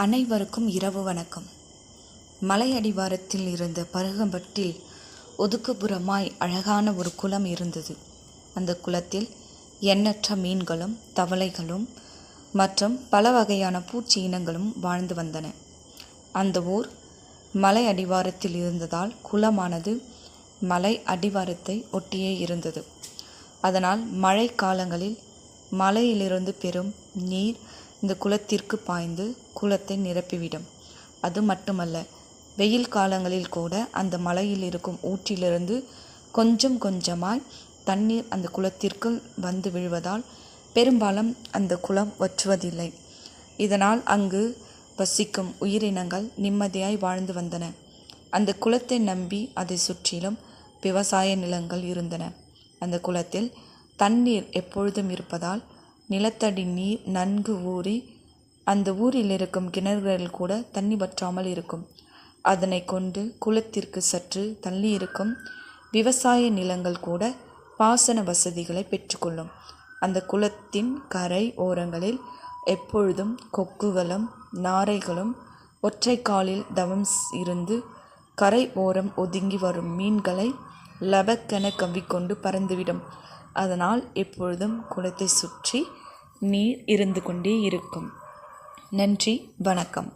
அனைவருக்கும் இரவு வணக்கம். மலை அடிவாரத்தில் இருந்த பருகம்பட்டில் ஒதுக்குப்புறமாய் அழகான ஒரு குளம் இருந்தது. அந்த குளத்தில் எண்ணற்ற மீன்களும் தவளைகளும் மற்றும் பல வகையான பூச்சி இனங்களும் வாழ்ந்து வந்தன. அந்த ஊர் மலை அடிவாரத்தில் இருந்ததால் குளமானது மலை அடிவாரத்தை ஒட்டியே இருந்தது. அதனால் மழை காலங்களில் மலையிலிருந்து பெறும் நீர் இந்த குளத்திற்கு பாய்ந்து குளத்தை நிரப்பிவிடும். அது மட்டுமல்ல, வெயில் காலங்களில் கூட அந்த மலையில் இருக்கும் ஊற்றிலிருந்து கொஞ்சம் கொஞ்சமாய் தண்ணீர் அந்த குளத்திற்குள் வந்து விழுவதால் பெரும்பாலும் அந்த குளம் வற்றுவதில்லை. இதனால் அங்கு வசிக்கும் உயிரினங்கள் நிம்மதியாய் வாழ்ந்து வந்தன. அந்த குளத்தை நம்பி அதை சுற்றிலும் விவசாய நிலங்கள் இருந்தன. அந்த குளத்தில் தண்ணீர் எப்பொழுதும் இருப்பதால் நிலத்தடி நீர் நன்கு ஊறி அந்த ஊரில் இருக்கும் கிணறுகளில் கூட தண்ணி வற்றாமல் இருக்கும். அதனை கொண்டு குளத்திற்கு சற்று தள்ளி இருக்கும் விவசாய நிலங்கள் கூட பாசன வசதிகளை பெற்றுக்கொள்ளும். அந்த குளத்தின் கரை ஓரங்களில் எப்பொழுதும் கொக்குகளும் நாரைகளும் ஒற்றை காலில் தவம் இருந்து கரை ஓரம் ஒதுங்கி வரும் மீன்களை லபக்கென கவ்விக்கொண்டு பறந்துவிடும். அதனால் எப்பொழுதும் குளத்தை சுற்றி நீர் இருந்து கொண்டே இருக்கும். நன்றி, வணக்கம்.